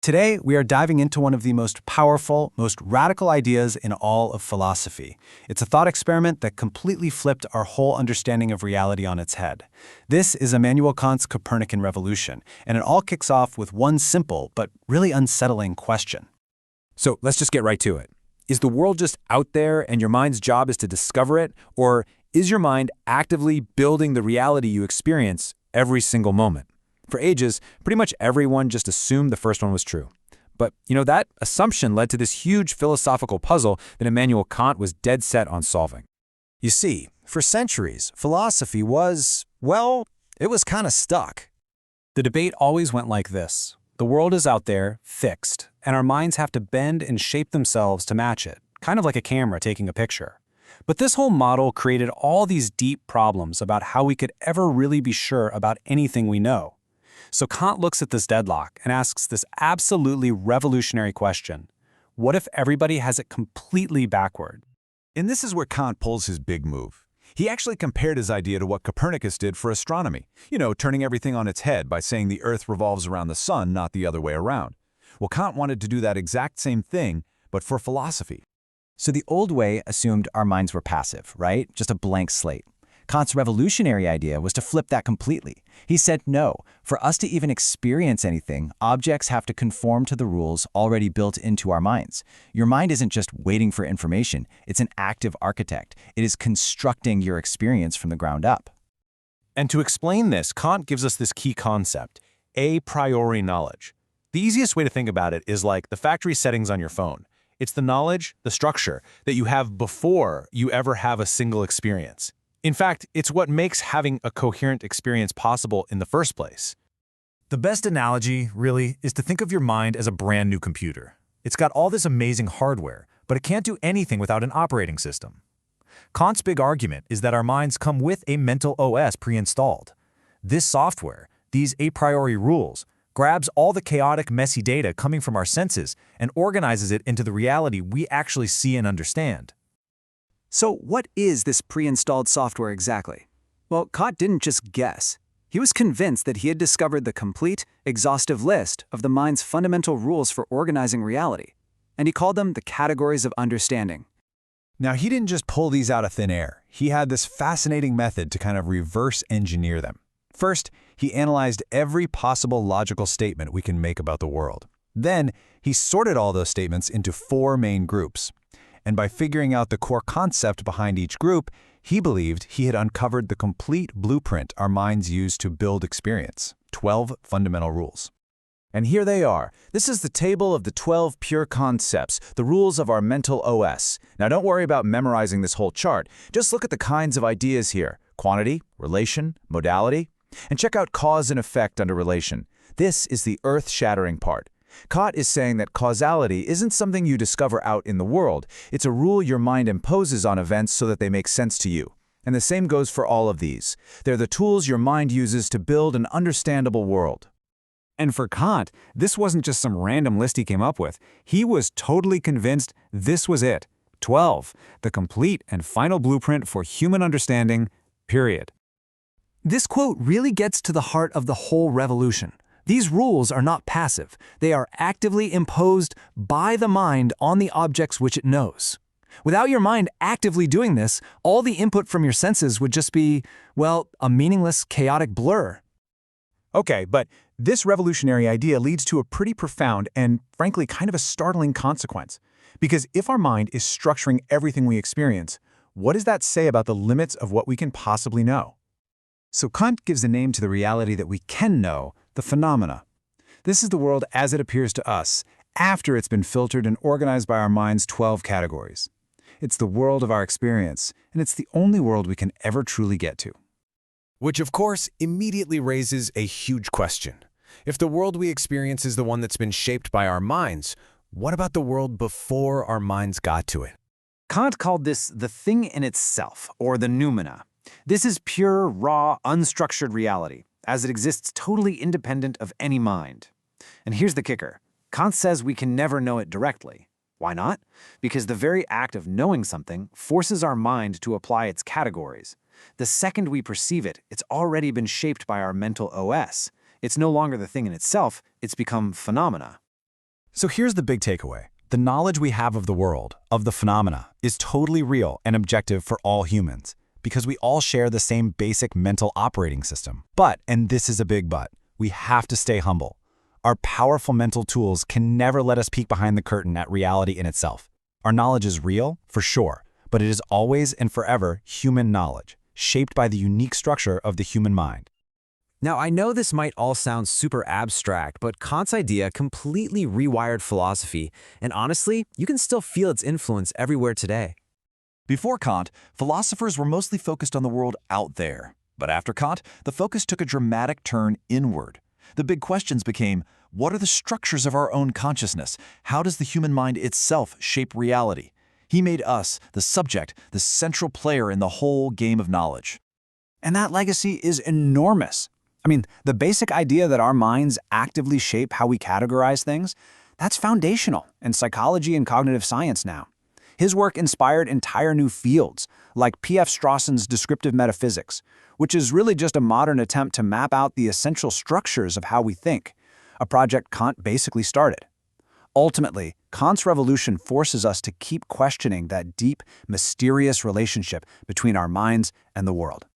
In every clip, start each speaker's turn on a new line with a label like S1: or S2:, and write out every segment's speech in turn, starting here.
S1: Today, we are diving into one of the most powerful, most radical ideas in all of philosophy. It's a thought experiment that completely flipped our whole understanding of reality on its head. This is Immanuel Kant's Copernican revolution, and it all kicks off with one simple but really unsettling question.
S2: So let's just get right to it. Is the world just out there and your mind's job is to discover it? Or is your mind actively building the reality you experience every single moment? For ages, pretty much everyone just assumed the first one was true. But, that assumption led to this huge philosophical puzzle that Immanuel Kant was dead set on solving.
S3: You see, for centuries, philosophy was, well, it was kind of stuck.
S1: The debate always went like this. The world is out there, fixed, and our minds have to bend and shape themselves to match it, kind of like a camera taking a picture. But this whole model created all these deep problems about how we could ever really be sure about anything we know. So Kant looks at this deadlock and asks this absolutely revolutionary question. What if everybody has it completely backward?
S4: And this is where Kant pulls his big move. He actually compared his idea to what Copernicus did for astronomy, turning everything on its head by saying the Earth revolves around the sun, not the other way around. Well, Kant wanted to do that exact same thing, but for philosophy.
S3: So the old way assumed our minds were passive, right? Just a blank slate. Kant's revolutionary idea was to flip that completely. He said, no, for us to even experience anything, objects have to conform to the rules already built into our minds. Your mind isn't just waiting for information, it's an active architect. It is constructing your experience from the ground up.
S1: And to explain this, Kant gives us this key concept, a priori knowledge. The easiest way to think about it is like the factory settings on your phone. It's the knowledge, the structure, that you have before you ever have a single experience. In fact, it's what makes having a coherent experience possible in the first place.
S5: The best analogy, really, is to think of your mind as a brand new computer. It's got all this amazing hardware, but it can't do anything without an operating system. Kant's big argument is that our minds come with a mental OS pre-installed. This software, these a priori rules, grabs all the chaotic, messy data coming from our senses and organizes it into the reality we actually see and understand.
S6: So what is this pre-installed software exactly? Well, Kant didn't just guess. He was convinced that he had discovered the complete, exhaustive list of the mind's fundamental rules for organizing reality, and he called them the categories of understanding.
S4: Now, he didn't just pull these out of thin air. He had this fascinating method to kind of reverse engineer them. First, he analyzed every possible logical statement we can make about the world. Then, he sorted all those statements into 4 main groups. And by figuring out the core concept behind each group, he believed he had uncovered the complete blueprint our minds use to build experience, 12 fundamental rules.
S3: And here they are. This is the table of the 12 pure concepts, the rules of our mental OS. Now don't worry about memorizing this whole chart. Just look at the kinds of ideas here: quantity, relation, modality. And check out cause and effect under relation. This is the earth-shattering part. Kant is saying that causality isn't something you discover out in the world. It's a rule your mind imposes on events so that they make sense to you. And the same goes for all of these. They're the tools your mind uses to build an understandable world.
S2: And for Kant, this wasn't just some random list he came up with. He was totally convinced this was it. 12, the complete and final blueprint for human understanding, period.
S5: This quote really gets to the heart of the whole revolution. These rules are not passive. They are actively imposed by the mind on the objects which it knows. Without your mind actively doing this, all the input from your senses would just be, well, a meaningless, chaotic blur.
S4: Okay, but this revolutionary idea leads to a pretty profound and, frankly, kind of a startling consequence. Because if our mind is structuring everything we experience, what does that say about the limits of what we can possibly know? So Kant gives a name to the reality that we can know, the phenomena. This is the world as it appears to us, after it's been filtered and organized by our mind's 12 categories. It's the world of our experience, and it's the only world we can ever truly get to.
S7: Which, of course, immediately raises a huge question. If the world we experience is the one that's been shaped by our minds, what about the world before our minds got to it?
S1: Kant called this the thing in itself, or the noumena. This is pure, raw, unstructured reality, as it exists totally independent of any mind. And here's the kicker. Kant says we can never know it directly. Why not? Because the very act of knowing something forces our mind to apply its categories. The second we perceive it, it's already been shaped by our mental OS. It's no longer the thing in itself, it's become phenomena. So here's the big takeaway. The knowledge we have of the world, of the phenomena, is totally real and objective for all humans, because we all share the same basic mental operating system. But, and this is a big but, we have to stay humble. Our powerful mental tools can never let us peek behind the curtain at reality in itself. Our knowledge is real, for sure, but it is always and forever human knowledge, shaped by the unique structure of the human mind.
S8: Now, I know this might all sound super abstract, but Kant's idea completely rewired philosophy, and honestly, you can still feel its influence everywhere today.
S3: Before Kant, philosophers were mostly focused on the world out there. But after Kant, the focus took a dramatic turn inward. The big questions became, what are the structures of our own consciousness? How does the human mind itself shape reality? He made us, the subject, the central player in the whole game of knowledge.
S9: And that legacy is enormous. I mean, the basic idea that our minds actively shape how we categorize things, that's foundational in psychology and cognitive science now. His work inspired entire new fields, like P.F. Strawson's descriptive metaphysics, which is really just a modern attempt to map out the essential structures of how we think, a project Kant basically started. Ultimately, Kant's revolution forces us to keep questioning that deep, mysterious relationship between our minds and the world.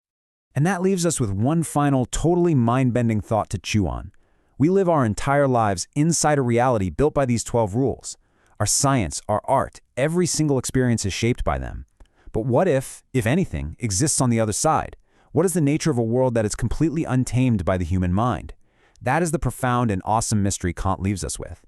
S1: And that leaves us with one final, totally mind-bending thought to chew on. We live our entire lives inside a reality built by these 12 rules. Our science, our art, every single experience is shaped by them. But what if anything, exists on the other side? What is the nature of a world that is completely untamed by the human mind? That is the profound and awesome mystery Kant leaves us with.